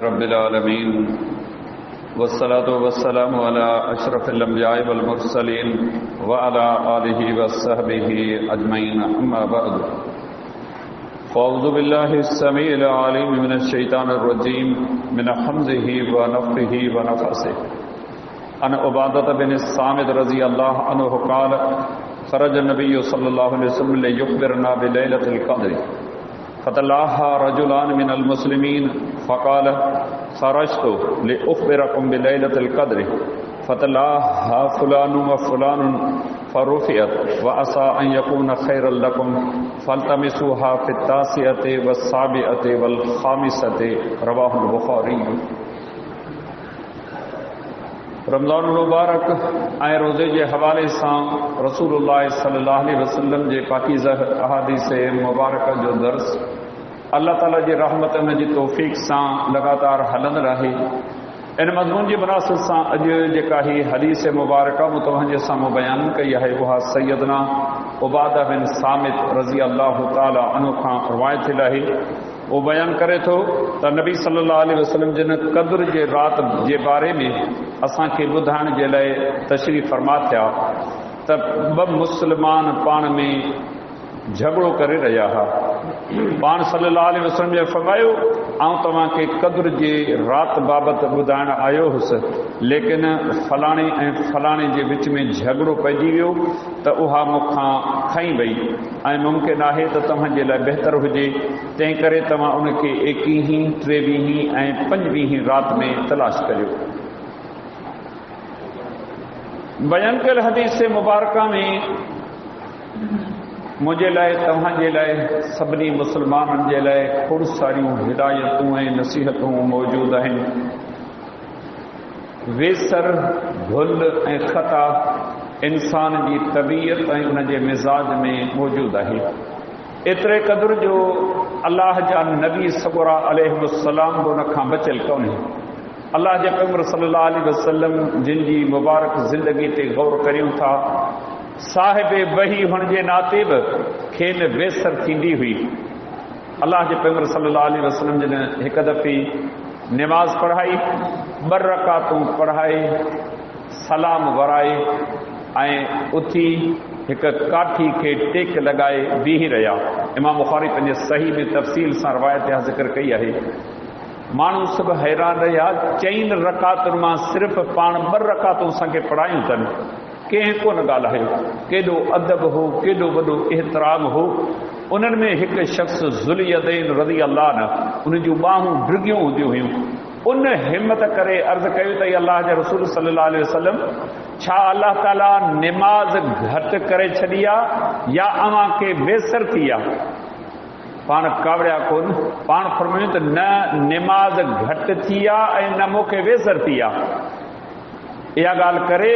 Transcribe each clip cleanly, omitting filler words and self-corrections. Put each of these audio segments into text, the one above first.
रब्बिल आलमीन वस्सलातु वस्सलामु अला अशरफिल अंबिया'i वल मुरसलीन व अला आलिहि व सहबिहि अजमईन अम्मा बअद फ़अऊज़ु बिल्लाहिस समीइल अलीम मिनश शैतानिर रजीम मिन हम्ज़िहि व नफ़्ख़िहि व नफ़सिहि अन उबादत बिन सामिद रज़ियल्लाहु अन्हु क़ाल ख़रज नबिय्यु सल्लल्लाहु अलैहि वसल्लम लियुख़बिरना बिलैलतिल क़द्र फ़तलाहा रजुलान मिनल मुस्लिमीन फ़क़ाल ख़रजतु लिउख़बिरकुम बिलैलतिल क़द्र फ़तलाहा फ़ुलानु व फ़ुलानुन फ़रुफ़िअत व असा अन यकून ख़ैरल लकुम फ़ल्तमिसूहा फ़ित्तासिअति वस्साबिअति वल ख़ामिसति रवाहुल बुख़ारी। रमज़ान मुबारक ऐं रोज़े जे हवाले सां रसूलुल्लाह सल्लल्लाहु अलैहि वसल्लम जे पाकीज़ा अहादीस मुबारक जो दर्स अल्लाह ताला जी रहमत उन जी तौफ़ीक़ सां लगातार हलंदड़ रहे। इन मज़मून जी मुनासिबत सां अॼु जेका ही हदीस मुबारक मूं तव्हांजे साम्हूं बयानु कई आहे उहा सैयदना उबादा बिन सामित रज़ी अल्लाह ताला अन्हु खां रिवायत थियल आहे। वो बयान करे थो त नबी सल्लल्लाहु अलैहि वसल्लम जिन क़द्र जे रात जे बारे में असांखे ॿुधाइण जे लाइ तशरीफ़ फरमा थिया त ॿ मुस्लमान पाण में झगड़ो करे रहिया हुआ। पाण सल्लल्लाहु अलैहि वसल्लम जे फरमायो आउं तव्हांखे क़द्र जे राति बाबति ॿुधाइण आयो हुउसि, लेकिन फलाणे ऐं फलाणे जे विच में झगड़ो पइजी वियो त उहा मूंखां खई वई ऐं मुमकिन आहे त तव्हांजे लाइ बहितर हुजे, तंहिं करे तव्हां उनखे 21, 23 ऐं 25 राति में तलाश करियो। बयान कयल हदीस मुबारका में मुंहिंजे लाइ तव्हांजे लाइ सभिनी मुस्लमाननि जे लाइ खोड़ सारियूं हिदायतूं ऐं नसीहतूं मौजूदु आहिनि। वेसर, भुल ऐं ख़ता इंसान जी तबीयत ऐं उन जे मिज़ाज में मौजूदु आहे। एतिरे क़द्र जो अल्लाह जा नबी सगोरा अलैहिस्सलाम बि उन खां बचियल कोन्हे। अल्लाह जे पैगंबर सल्लल्लाहु अलैहि वसल्लम जिन जी मुबारक ज़िंदगी ते गौर करियूं था, साहिब वही हुन जे नाते बि खेनि वेसर थींदी हुई। अल्लाह जे पैगंबर सल्लल्लाहु अलैहि वसल्लम जिन हिकु दफ़े निमाज़ पढ़ाई, 2 रकातूं पढ़ाए, सलाम वराए ऐं उथी हिकु काठी खे टेक लॻाए बीही रहिया। इमाम बुख़ारी पंहिंजे सही में तफ़सील सां रवायत जा ज़िक्र कई आहे। माण्हू सभु हैरान रहिया, 4 रकातुनि मां सिर्फ़ु पाण 2 रकातूं असांखे पढ़ायूं अथनि। कंहिं कोन ॻाल्हायो, केॾो अदब हो, केॾो वॾो एतिराम हो। उन्हनि में हिकु शख़्स ज़ुल्यदैन रज़ी अल्लाह न, उन जूं ॿाहूं ड्रिगियूं हूंदियूं हुयूं। उन हिम्मत करे अर्ज़ु कयो त अल्लाह जे रसूल सल्लल्लाहु अलैहि वसल्लम, छा अल्लाह ताला निमाज़ घटि करे छॾी आहे या अव्हां खे वेसर थी आहे? पाण कावड़िया कोन, पाण फरमायूं त न निमाज़ घटि थी आहे ऐं न मूंखे वेसर थी आहे। इहा ॻाल्हि करे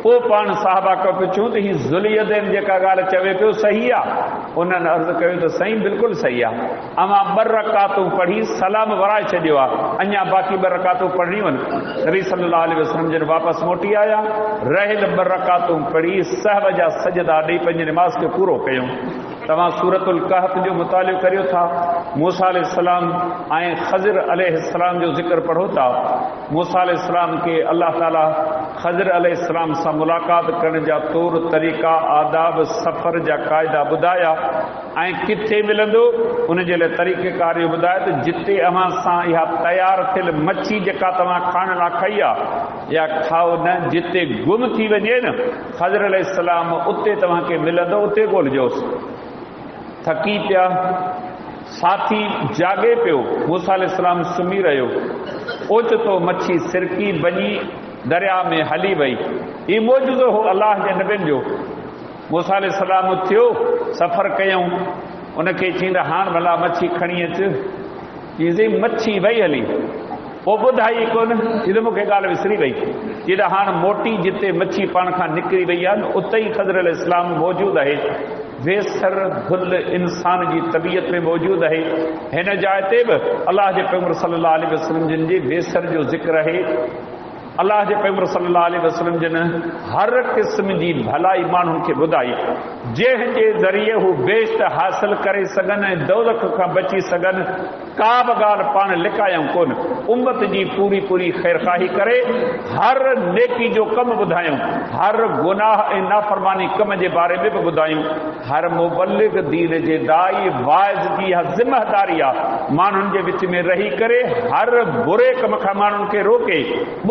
पोइ पाण साहबा खां पुछूं त हीअ ज़ुल्यदैन जेका ॻाल्हि चवे पियो सही आहे? उन्हनि अर्ज़ु कयो त साईं बिल्कुलु सही आहे। अव्हां 2 रकातूं पढ़ी सलाम वराए छॾियो आहे, अञा बाक़ी 2 रकातूं पढ़णियूं आहिनि। नबी सल्लल्लाहु अलैहि वसल्लम जॾहिं वापसि मोटी आया, रहियल 2 रकातूं पढ़ी सहव जा सजदा ॾेई पंहिंजे निमाज़ खे पूरो कयूं। तव्हां सूरतुल कहफ जो मुतालियो करियो था, मूसा अलैहिस्सलाम ऐं ख़ज़र अलैहिस्सलाम जो ज़िक्र पढ़ो था। मूसा अलैहिस्सलाम खे अल्लाह ताला ख़ज़र अलैहिस्सलाम सां मुलाक़ात करण जा तौर तरीक़ा, आदाब, सफ़र जा क़ाइदा ॿुधाया ऐं किथे मिलंदो उन जे लाइ तरीक़ेकार इहो ॿुधायो त जिते अव्हां सां इहा तयारु थियल मच्छी जेका तव्हां खाइण लाइ खाई आहे या खाओ न, जिते गुम थी वञे न ख़ज़र अलैहिस्सलाम उते तव्हांखे मिलंदो, उते ॻोल्हिजोसि। थकी पिया, साथी जागे पियो, मूसा अलैहिस्सलाम सुम्ही रहियो, ओचितो मच्छी सिरकी वञी दरिया में हली वई। हीउ मौजूदो हो अल्लाह जे नबियुनि जो। मूसा अलैहिस्सलाम थियो, सफ़र कयऊं, उनखे चईंदा हाणे भला मच्छी खणी अचु। चईंदी मच्छी वई हली, पोइ ॿुधाई कोन, चईंदो मूंखे ॻाल्हि विसरी वई। चईंदा हाणे मोटी जिते मच्छी पाण खां निकिरी वई आहे न उते ई ख़ज़र अलैहिस्सलाम मौजूदु आहे। वेसर, भुल इंसान जी तबीयत में मौजूदु आहे। हिन जाइ ते बि अल्लाह जे पैगंबर सल्लल्लाहु अलैहि वसल्लम जिन जे वेसर जो ज़िक्र आहे। अल्लाह जे पैगंबर सल्लल्लाहु अलैहि वसल्लम जन हर क़िस्म जी भलाई माण्हुनि खे ॿुधाई जंहिंजे ज़रिए हू बेश्त हासिल करे सघनि ऐं दौलत खां बची सघनि। का बि ॻाल्हि पाण लिकायूं कोन, उम्मत जी पूरी पूरी ख़ैरखाही करे हर नेकी जो कमु ॿुधायूं, हर गुनाह ऐं नाफ़रमानी कम जे बारे में बि ॿुधायूं। हर मुबल्लिग दीन जे दाई वाइज़ जी इहा ज़िम्मेदारी आहे माण्हुनि जे विच में रही करे हर बुरे कम खां माण्हुनि खे रोके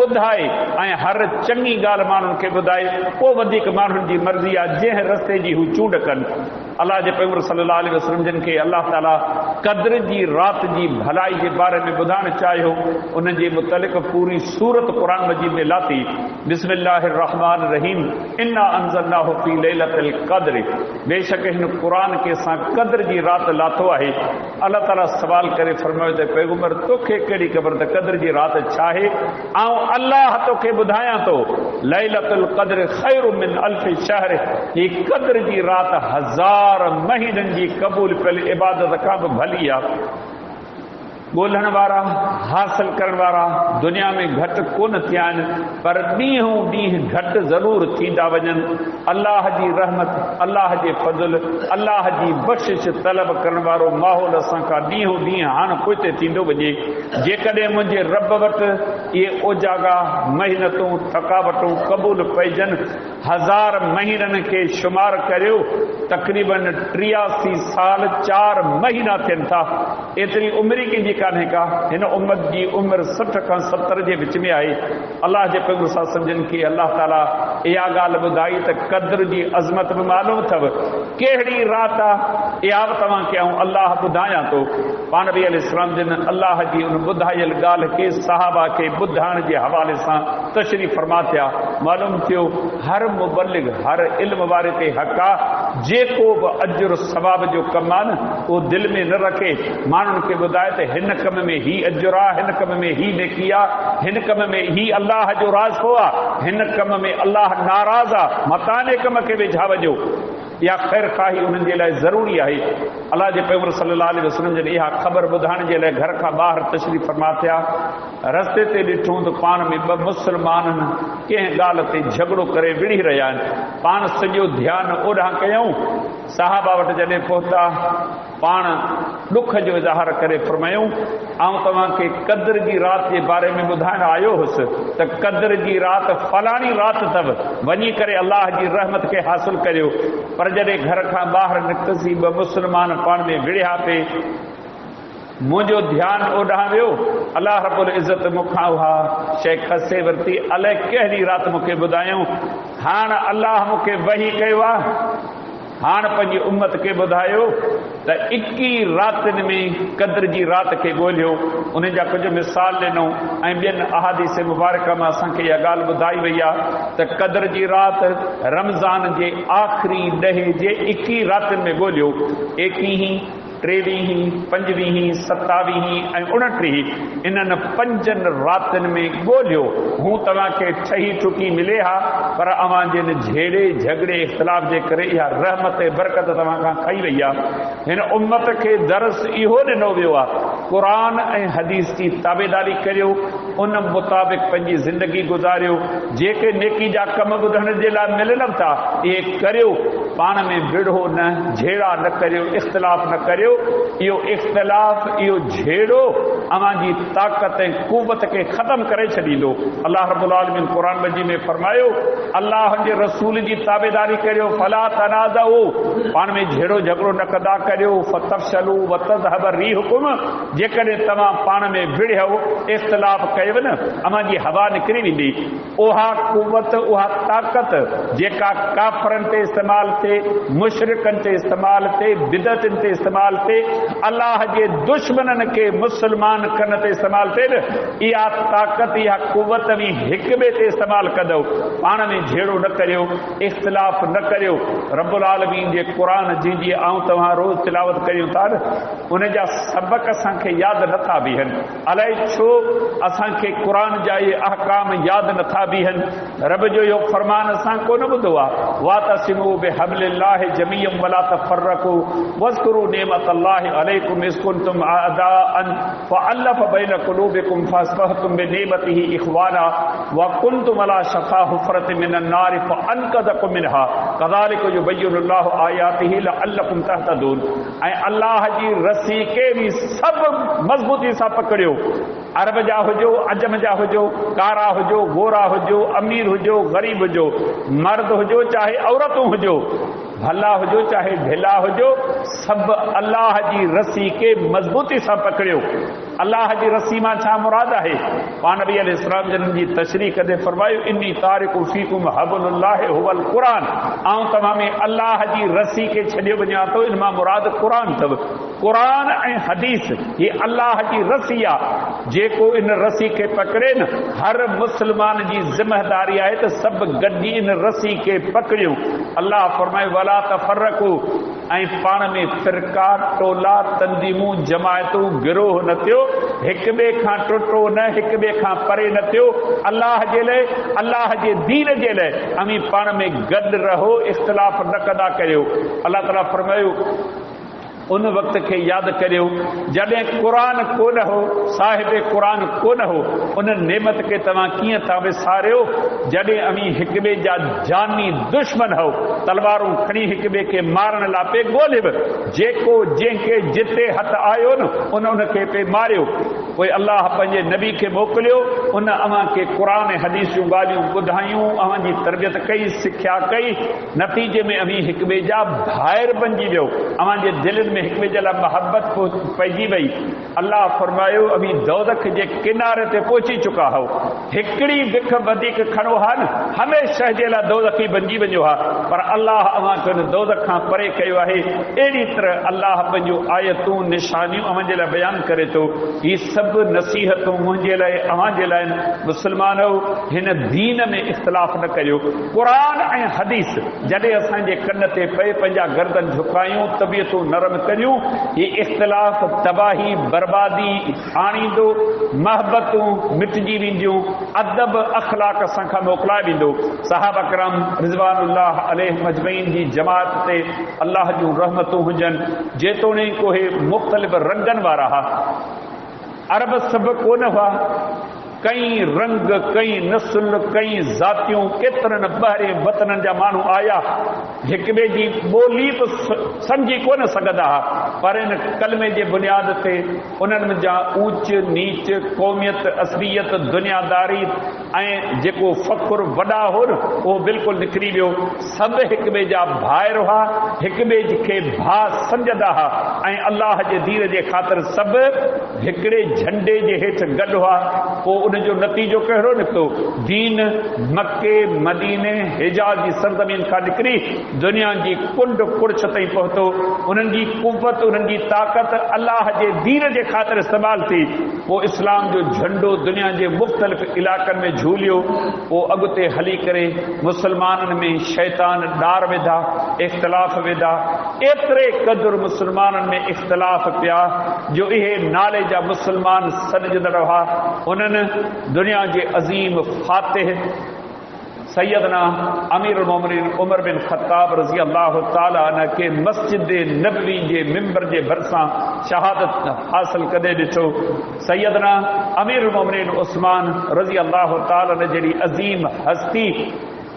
ॿुधाए ऐं हर चङी ॻाल्हि माण्हुनि खे ॿुधाए। पोइ वधीक माण्हुनि जी मर्ज़ी आहे जंहिं रस्ते जी हू चूंड कनि। अल्लाह जे पैगंबर सल्लल्लाहु अलैहि वसल्लम जिन खे अल्लाह ताला क़द्र जी रात जी भलाई जे बारे में ॿुधाइणु चाहियो, उन जे मुतलिक़ पूरी सूरत क़ुरान मजीद में लाती। बिस्मिल्लाहिर रहमानिर रहीम, इन्ना अंज़लनाहु फी लैलतिल क़द्र, बेशक हिन क़ुरान के सां क़द्र जी रात लाथो आहे। अल्लाह ताला सवाल करे फरमायो त पैगंबर तोखे कहिड़ी ख़बर त क़द्र जी रात छा आहे? ऐं अल्लाह तोखे ॿुधायां थो लैलतुल क़द्र खैरु मिन अल्फि शहर, ही क़द्र जी रात हज़ार महीननि जी क़बूल कयल इबादत खां बि भली आहे। ॻोल्हण वारा हासिल करण वारा दुनिया में घटि कोन थिया आहिनि, पर ॾींहों ॾींहुं घटि ज़रूर थींदा वञनि। अल्लाह जी रहमत, अल्लाह जे फज़ल, अल्लाह जी बख़्शिश तलब करण वारो माहौल असां खां ॾींहों ॾींहुं हाणे पोइ थींदो वञे। जेकॾहिं मुंहिंजे रब वटि इहे ओजागा महिनतूं थकावटूं क़बूल पइजनि, हज़ार महीननि खे शुमार करियो, तक़रीबन 83 साल 4 महीना थियनि था। एतिरी उमिरि कंहिंजी कान्हे का। हिन उम्मत जी उमिरि 60 खां 70 जे विच में आहे। अल्लाह जे पैगंबर सां सम्झनि कि अल्लाह ताला इहा ॻाल्हि ॿुधाई त क़द्र जी अज़मत बि मालूम अथव, कहिड़ी रात आहे इहा बि तव्हांखे आऊं अल्लाह ॿुधायां थो। पाण नबी अलैहिस्सलाम जिन अल्लाह जी उन ॿुधायल ॻाल्हि खे सहाबा खे ॿुधाइण जे हवाले सां तशरीफ़ फरमा थिया। मालूम थियो हर मुबल्लिग, हर इल्म वारे ते हक़ आहे जेको बि अजर सवाब जो कमु आहे न उहो दिलि में न रखे, माण्हुनि खे ॿुधाए त हिन कम में ही अजर आहे, हिन कम में ही नेकी आहे, हिन कम में ही अल्लाह जो राज़ आहे, हिन कम में अल्लाह नाराज़ आहे, मताने कम खे वेझा वञो। इहा ख़ैर खाही उन्हनि जे लाइ ज़रूरी आहे। अल्लाह जे पैगंबर सल्लल्लाहु अलैहि वसल्लम जन इहा ख़बर ॿुधाइण जे लाइ घर खां ॿाहिरि तशरीफ़ फरमा थिया। रस्ते ते ॾिठूं त पाण में 2 मुस्लमान कंहिं ॻाल्हि ते झगड़ो करे विड़ी रहिया आहिनि। पाण सॼो ध्यानु ओॾां कयूं, साहबा वटि जॾहिं पहुता पाण ॾुख जो इज़हार करे फरमायूं, ऐं तव्हांखे क़द्र जी रात जे बारे में ॿुधाइण आयो हुउसि त क़द्र जी रात फलाणी रात अथव, वञी करे अल्लाह जी रहमत खे हासिल करियो। पर जॾहिं घर खां ॿाहिरि निकितसीं 2 मुस्लमान पाण में विड़िया पे, मुंहिंजो ध्यानु ओॾां वियो। अल्लाह रब्बुल इज़्ज़त मूंखां उहा शइ खसे वरिती, अलाए कहिड़ी राति मूंखे ॿुधायूं। हाणे अल्लाह मूंखे वही कयो आहे, हाणे पंहिंजी उम्मत खे ॿुधायो त 21 रातिनि में क़द्र जी रात खे ॻोल्हियो। उन जा कुझु मिसाल ॾिनऊं ऐं ॿियनि अहादीस मुबारक में असांखे इहा ॻाल्हि ॿुधाई वई आहे त क़द्र जी रात रमज़ान जे आख़िरी ॾहे जे 21 रातिनि में ॻोल्हियो। 21, 23, 25, 27 ऐं 29 इन्हनि 5 रातिनि में ॻोल्हियो। हू तव्हांखे ठही ठुकी मिले हा, पर अवां जिन झेड़े झगड़े इख़्तिलाफ़ जे करे इहा रहमत ऐं बरकत तव्हां खां खई वई आहे। हिन उम्मत खे दरस इहो ॾिनो वियो आहे, क़ुरान ऐं हदीस जी ताबेदारी करियो, उन मुताबिक़ पंहिंजी ज़िंदगी गुज़ारियो। जेके नेकी जा कम ॿुधण जे लाइ मिलनि था इहे करियो, पाण में विढ़ो न, झेड़ा न करियो, इख़्तिलाफ़ न करियो। इहो इख़्तिलाफ़, इहो झेड़ो अवांजी ताक़त ऐं क़ुव्वत खे ख़त्म करे छॾींदो। अल्लाह रब्बुल आलमीन क़ुरान मजीद में फरमायो, अल्लाह जे रसूल जी ताबेदारी करियो, फला तनाज़उ, पाण में झेड़ो झगड़ो न कंदा करियो, फतफशलू वतज़हब रीहुकुम, जेकॾहिं तव्हां पाण में विढ़ियो इख़्तिलाफ़ कयो न अवांजी हवा निकिरी वेंदी। उहा क़ुव्वत, उहा ताक़त जेका काफ़रनि ते इस्तेमाल थिए, मुशरिकनि ते इस्तेमाल थिए, बिदअतनि ते इस्तेमाल थिए, अल्लाह जे दुश्मननि खे मुस्लमान करण ते इस्तेमाल थिए न, इहा ताक़त, इहा क़ुव्वत बि हिक ॿिए ते इस्तेमाल कंदो। पाण में झेड़ो न करियो, इख़्तिलाफ़ न करियो। रब्बुल आलमीन जे क़ुरान जी आऊं तव्हां रोज़ तिलावत करियूं था न, उन जा सबक़ असांखे यादि नथा बीहनि। अलाए छो असांखे क़ुरान जा इहे अहकाम यादि नथा बीहनि। रब जो इहो फरमान असां कोन ॿुधो आहे, वातसिमू बिहबलिल्लाहि बिहब्लिल्लाहि जमीअन वला तफर्रकू वज़कुरू निअमतल्लाहि अलैकुम इज़ कुंतुम अअदाअन फअल्लफ़ बैन क़ुलूबिकुम फ़अस्बहतुम बिनिअमतिही इख़वाना व कुंतुम अला शफ़ा हुफ़रतिन मिनन नारि फ़अनक़ज़कुम मिनहा कज़ालिक युबय्यिनुल्लाहु आयातिही लअल्लकुम तहतदून। ऐं अल्लाह जी रस्सी के भी सब मज़बूती सां पकड़ियो, अरब जा हुजो, अजम जा हुजो, कारा हुजो, गोरा हुजो, अमीर हुजो, ग़रीब हुजो, मर्द हुजो चाहे औरतूं हुजो, भला हुजो चाहे ढिला हुजो, सब अल्लाह जी रस्सी के मज़बूती सां पकड़ियो। अल्लाह जी रस्सी मां छा मुराद आहे? पाण नबी अलैहिस्सलाम जन जी तशरीह कंदे फरमायो इन्नी तारिकु फीकुम हबलुल्लाहि हुवल क़ुरान, ऐं तव्हां में अल्लाह जी रस्सी के छॾियो वञा थो, इन मां मुराद क़ुरान अथव। क़ुरान ऐं हदीस ये अल्लाह जी रस्सी आहे, जेको इन रस्सी खे पकड़े न, हर मुस्लमान जी ज़िम्मेदारी आहे त सभु गॾिजी इन रस्सी खे पकड़ियूं। अल्लाह फरमाए वला तफर्रकू, ऐं पाण में फ़िरका, टोला, तंदीमूं, जमायतूं, गिरोह न थियो, हिक ॿिए खां टुटो न, हिक ॿिए खां परे न थियो। अल्लाह जे लाइ, अल्लाह जे दीन जे लाइ अमीं पाण में गॾु रहो, इख़्तिलाफ़ न कंदा करियो। अल्लाह ताला फरमायो उन वक़्त खे यादि करियो जॾहिं क़ुरान कोन हो, साहिब क़ुरान कोन हो, उन नेमत खे तव्हां कीअं था विसारियो जॾहिं अमीं हिक ॿिए जा जानी दुश्मन हो, तलवारूं खणी हिक ॿिए खे मारण लाइ पे ॻोल्हे, जेको जंहिंखे जिते हथ आयो न उन खे पे मारियो। पोइ अल्लाह पंहिंजे नबी खे मोकिलियो, उन अव्हां खे क़ुरान ऐं हदीस जूं ॻाल्हियूं ॿुधायूं, अव्हां जी तरबियत कई, सिख्या कई, नतीजे में अमीं हिक ॿिए जा भाइर बणिजी वियो, अव्हां जे दिलनि में हिक ॿिए जे लाइ मोहबत पइजी वई। अल्लाह फरमायो अभी दोज़ख जे किनारे ते पहुची चुका हो, हिकड़ी बिख वधीक खणो हा न, हमेशह जे लाइ दोज़खी बणिजी वञो हा, पर अल्लाह अव्हां खे दोज़ख खां परे कयो आहे। अहिड़ी तरह अल्लाह पंहिंजूं आयतूं निशानियूं अव्हां जे लाइ बयानु करे थो। ही सभु नसीहतूं मुंहिंजे लाइ, अव्हां जे लाइ मुस्लमानो, हिन दीन में इख़्तिलाफ़ न करियो। क़ुरान ऐं हदीस जॾहिं असांजे कन ते पए, पंहिंजा गर्दन झुकायूं, तबियतूं नरम करियूं, ये इख़्तिलाफ़ तबाही बर्बादी आणींदो, महबतूं मिटजी वेंदियूं, अदब अख़लाक असांखां मोकिलाए वेंदो। सहाबा किराम रिज़वानुल्लाह अलैहिम अजमईन जी जमात ते अल्लाह जूं रहमतूं हुजनि, जेतोणीकि उहे मुख़्तलिफ़ रंगनि वारा हुआ। अरब सभु कोन हुआ, कई रंग, कई नस्ल, कई ज़ातियूं, केतिरनि ॿाहिरि वतननि जा माण्हू आया, हिक ॿिए जी ॿोली बि सम्झी कोन सघंदा हुआ, पर इन कलमे जे बुनियाद ते उन्हनि जा ऊच नीच, क़ौमियत, असलियत, दुनियादारी ऐं जेको फ़ख़ुर वॾा हो न, उहो बिल्कुलु निकिरी वियो। सभु हिक ॿिए जा भाइर हुआ, हिक ॿिए खे भाउ सम्झंदा हुआ, ऐं अल्लाह जे दीन जे ख़ातिर सभु हिकिड़े झंडे जे हेठि गॾु हुआ। पोइ उनजो नतीजो कहिड़ो निकितो? दीन मके, मदीने, हिजाज़ जी सरज़मीन खां निकिरी दुनिया जी कुंड कुड़छ ताईं पहुतो। उन्हनि जी कुवत, उन्हनि जी ताक़त अल्लाह जे दीन जे ख़ातिर इस्तेमाल थी। पोइ इस्लाम जो झंडो दुनिया जे मुख़्तलिफ़ इलाक़नि में झूलियो। पोइ अॻिते हली करे मुस्लमाननि में शैतान ॾार विधा, इख़्तिलाफ़ विधा, एतिरे क़दुरु मुस्लमाननि में इख़्तिलाफ़ पिया जो इहे नाले जा मुस्लमान सॾजंदड़ हुआ। उन्हनि दुनिया जे अज़ीम फ़ातिह सैयदना अमीरुल मोमिनीन उमर बिन ख़त्ताब रज़ी अल्लाह ताला अन्हु खे मस्जिद नबवी जे मिंबर जे भरिसां शहादत हासिल करे ॾिठो। सैयदना अमीरुल मोमिनीन उस्मान रज़ी अल्लाह ताला अन्हु जहिड़ी अज़ीम हस्ती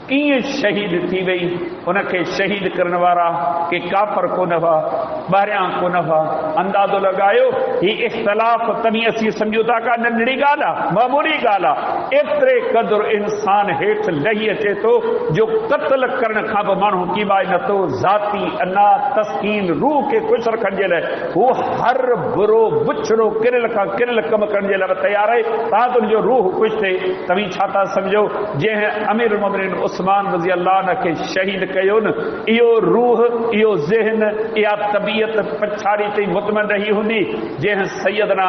कीअं शहीद थी वई, उनखे शहीद करण वारा के काफ़र कोन हुआ, ॿाहिरियां कोन हुआ। अंदाज़ो लॻायो ही इख़्तिलाफ़ तॾहिं असीं सम्झूं था का नंढड़ी ॻाल्हि आहे, मामूली ॻाल्हि आहे। एतिरे क़दुरु इंसान हेठि लही अचे थो जो क़त्ल करण खां बि माण्हू कीबाए नथो। ज़ाती अना तस्कीन रूह खे ख़ुशि रखण जे लाइ हू हर बुरो बुछड़ो किरल खां किरल कमु करण जे लाइ तयारु आहे, तव्हां तुंहिंजो रूह ख़ुशि थिए। तव्हीं छा था सम्झो जंहिं अमीरुल मोमिनीन उस्मान रज़ी अल्लाह अन्हु खे शहीद कयो न, इहो रूह, इहो ज़हन, इहा तबियत पछाड़ी ताईं मुतमन रही हूंदी। जंहिं सैयदना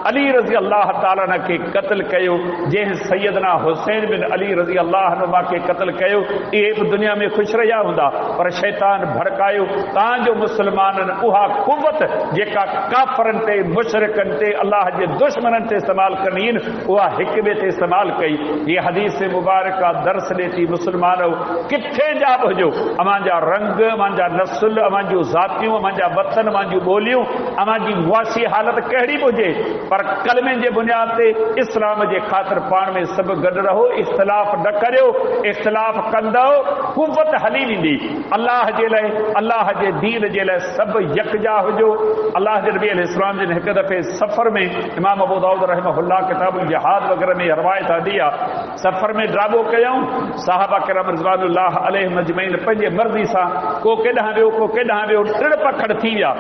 अली रज़ी अल्लाह ताला अन्हु खे क़त्ल कयो, जंहिं सैयदना हुसैन बिन अली रज़ी अल्लाह अन्हुमा खे क़त्ल कयो, इहे बि दुनिया में ख़ुशि रहिया हूंदा, पर शैतान भड़कायो। तव्हांजो मुस्लमाननि उहा कुवत जेका काफ़रनि ते, मुशरिकनि ते, अल्लाह जे दुश्मननि ते इस्तेमालु करणी आहिनि, उहा हिक ॿिए ते इस्तेमालु कई। हीअ हदीस मुबारका दर्स ॾिए थी मुस्लमान मुसलमान किथे जा बि हुजो, अमांजा रंग, अमांजा नस्ल, अमांजूं ज़ातियूं, अमांजा वतन, अमांजूं ॿोलियूं, अमांजी मुआसी हालत कहिड़ी बि हुजे, पर कलमे जे बुनियाद ते इस्लाम जे ख़ातिर पाण में सभु गॾु रहो, इख़्तिलाफ़ न करियो। इख़्तिलाफ़ कंदव कुव्वत हली वेंदी। अल्लाह जे लाइ, अल्लाह जे दीन जे लाइ सभु यकजा हुजो। अल्लाह जे नबी अलैहिस्सलाम जिन हिकु दफ़े सफ़र में, इमाम अबू दाऊद रहमहुल्लाह किताबुल जिहाद वग़ैरह में रवायत आंदी आहे, सफ़र में ड्राबो कयऊं, सहाबा किराम रिज़वानुल्लाह अलैहिम अजमईन पंहिंजे मर्ज़ी सां को केॾांहुं वियो, को केॾांहुं वियो, टिड़ पखड़ थी विया।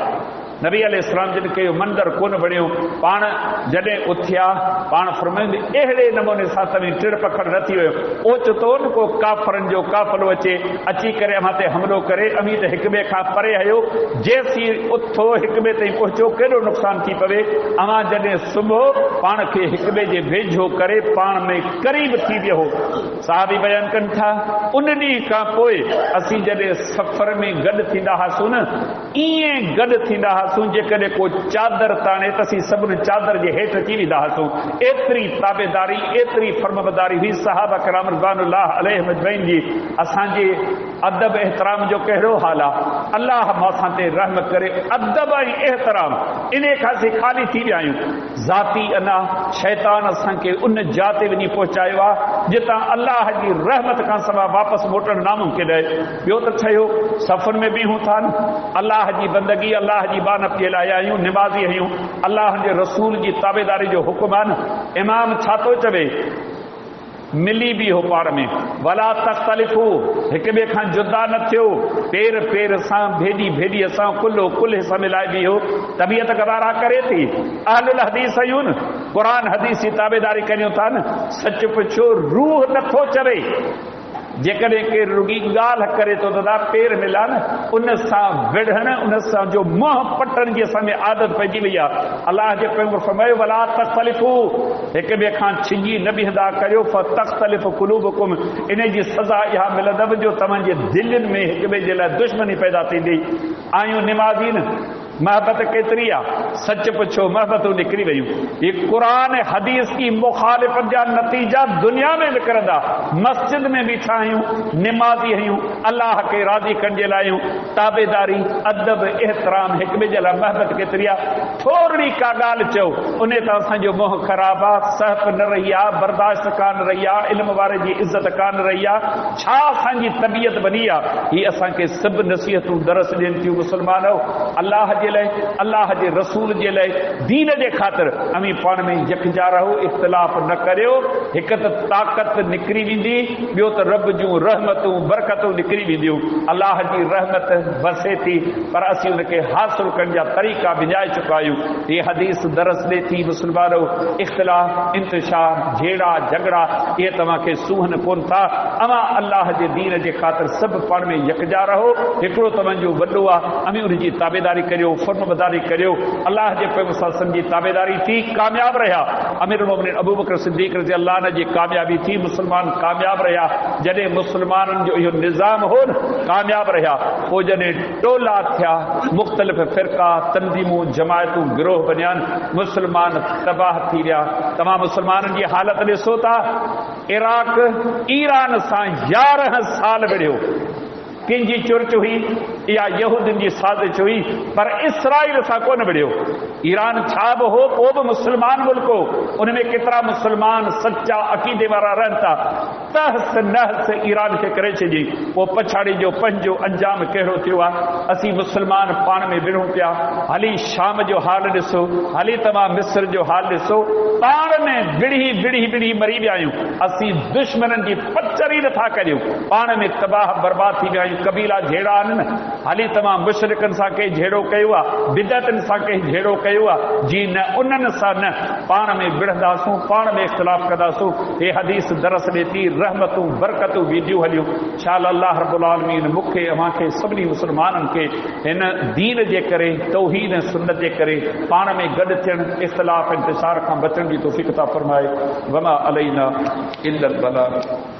नबी अलैहिस्सलाम जिन खे मंदर कोन बणियो, पाण जॾहिं उथिया, पाण फरमाईंदे अहिड़े नमूने सां तव्हीं टिड़ पखड़ न थी वियो। ओचितो न को काफ़रनि जो काफ़िलो अची करे अमां ते हमिलो करे, अमीं त हिक ॿिए खां परे हयो, जेसीं उथो हिक ॿिए ताईं पहुचो केॾो नुक़सान थी पवे। अमां जॾहिं सुबुह पाण खे हिक ॿिए जे वेझो करे पाण में करीब थी वियो। साहबी बयान कनि था, उन ॾींहं खां पोइ असीं जॾहिं सफ़र में गॾु थींदा हुआसीं न, ईअं गॾु थींदा हुआसीं जेकॾहिं को चादर ताणे त असीं सभिनी चादर जे हेठि अची वेंदा हुआसीं। एतिरी ताबेदारी, एतिरी फर्मबदारी हुई सहाबा किराम रिज़वानुल्लाह अलैहिम अजमईन जी। असांजे अदब एहतराम जो कहिड़ो हाल आहे। अल्लाह असां ते रहम करे, अदब ऐं एहतराम इन खां असीं ख़ाली थी विया आहियूं। ज़ाती अना शैतान असांखे उन जाइ ते वञी पहुचायो आहे जितां अल्लाह जी रहमत खां सवाइ वापसि मोटणु नामुमकिन आहे। ॿियो त छयो सफ़र में बीहूं था, अल्लाह जी बंदगी, अल्लाह जी बानफ़ीअ लाइ आहियूं, निमाज़ी आहियूं, अल्लाह जे रसूल जी ताबेदारी जो हुकुम आहे न। इमाम छा थो चवे, मिली बि हो पाण में, वला तख़्तलिफ़ू, हिक ॿिए खां जुदा न थियो, पेर पेर सां, भेॾी भेॾीअ सां, कुल्हो कुल्हे सां मिलाए बि हो। तबियत गवारा करे थी, अहलुल हदीस आहियूं न, क़ुरान हदीस जी ताबेदारी करियूं था न। सच पुछो, रूह नथो चवे। जेकॾहिं केरु रुगी ॻाल्हि करे थो त पेर मिला न, उन सां विढ़ण, उन सां जो मुंहुं पटण जी असां में आदत पइजी वई आहे। अलाह जे पैगंबर फरमायो, वला तख़्तलिफ़ू, हिक ॿिए खां छिंजी न बीहंदा करियो, फ़तख़्तलिफ़ क़ुलूबुकुम, इन जी सज़ा इहा मिलंदव जो तव्हांजे दिलनि में हिक ॿिए जे लाइ दुश्मनी पैदा थींदी। आहियूं निमाज़ी न, महबत केतिरी आहे, सच पुछो महबतूं निकिरी वयूं। ये क़ुरान हदीस की मुखालिफ़त जा नतीजा दुनिया में निकिरंदा। मस्जिद में बीठा आहियूं, निमाज़ी आहियूं, अल्लाह खे राज़ी करण जे लाइ आहियूं, ताबेदारी, अदब, एहतराम, हिक ॿिए जे लाइ महबत केतिरी आहे। थोरी का ॻाल्हि चओ, उन तां असांजो मुंहुं ख़राब आहे, सहफ़ न रही आहे, बर्दाश्त कान रही आहे, इल्म वारे जी इज़त कान रही आहे, छा असांजी तबियत बनी आहे। ही असांखे सभु नसीहतूं दरस ॾियनि थियूं। मुस्लमान अल्लाह जे लाइ, अल्लाह जे रसूल जे लाइ, दीन जे ख़ातिर अमीं पाण में यकजा रहो, इख़्तिलाफ़ न करियो। हिक त ताक़त निकिरी वेंदी, ॿियो त रब जूं रहमतूं बरकतूं निकिरी वेंदियूं। अल्लाह जी रहमत वसे थी, पर असीं उनखे हासिल करण जा तरीक़ा विञाए चुका आहियूं। ये हदीस दरस ॾे थी मुस्लमानो, इख़्तिलाफ़, इंतिशार, झेड़ा झगड़ा इहे तव्हांखे सूहन कोन था। अवां अल्लाह जे दीन जे ख़ातिर सभु पाण में यकजा रहो। हिकिड़ो तव्हांजो वॾो आहे, अमीं उनजी ताबेदारी करियो, फर्मबदारी करियो। अल्लाह जे पैगंबर जी ताबेदारी थी, कामयाब रहिया। अमीरुल मोमिनीन अबू बकर सिद्दीक़ रज़ी अल्लाह अन्हु जी कामयाबी थी, मुस्लमान कामयाब रहिया। जॾहिं मुस्लमाननि जो इहो निज़ाम हो न, कामयाब रहिया। पोइ जॾहिं टोला थिया, मुख़्तलिफ़ फ़िरक़ा, तंज़ीमूं, जमायतूं, गिरोह बणिया, मुस्लमान तबाह थी विया। तव्हां मुस्लमाननि जी हालत ॾिसो था, इराक ईरान सां 11 साल विढ़ियो। कंहिंजी चुरच हुई, इहा यहूदियुनि जी साज़िश हुई, पर इसराइल सां कोन विढ़ियो। ईरान छा बि हो, को बि मुस्लमान मुल्क हो, उन में केतिरा मुस्लमान सचा अक़ीदे वारा रहनि था। तहस नहस ईरान खे करे छॾी। पोइ पछाड़ी जो पंहिंजो अंजाम कहिड़ो थियो आहे। असीं मुस्लमान पाण में विढ़ूं पिया। हली शाम जो हाल ॾिसो, हली तव्हां मिस्र जो हाल ॾिसो, पाण में विढ़ी विढ़ी विढ़ी मरी विया आहियूं। असीं दुश्मननि जी पचरी नथा करियूं, पाण में तबाह बर्बाद थी विया आहियूं। कबीला झेड़ा आहिनि न, हली तव्हां मुशरिकनि सां कंहिं झेड़ो कयो आहे, बिदअतनि सां कंहिं झेड़ो कयो आहे, जी न उन्हनि सां न, पाण में विढ़ंदासूं, पाण में इख़्तिलाफ़ कंदासूं। हे हदीस दरस ॾे थी, रहमतूं बरकतूं वीडियूं हलियूं। शाल अल्लाह रब्बुल आलमीन मूंखे अव्हांखे सभिनी मुस्लमाननि खे हिन दीन जे करे, तौहीद ऐं सुन्नत जे करे पाण में गॾु थियण, इख़्तिलाफ़ इंतिशार खां बचण जी तौफ़ीक़ अता फ़रमाए। वमा अलैना इल्लल बलाग।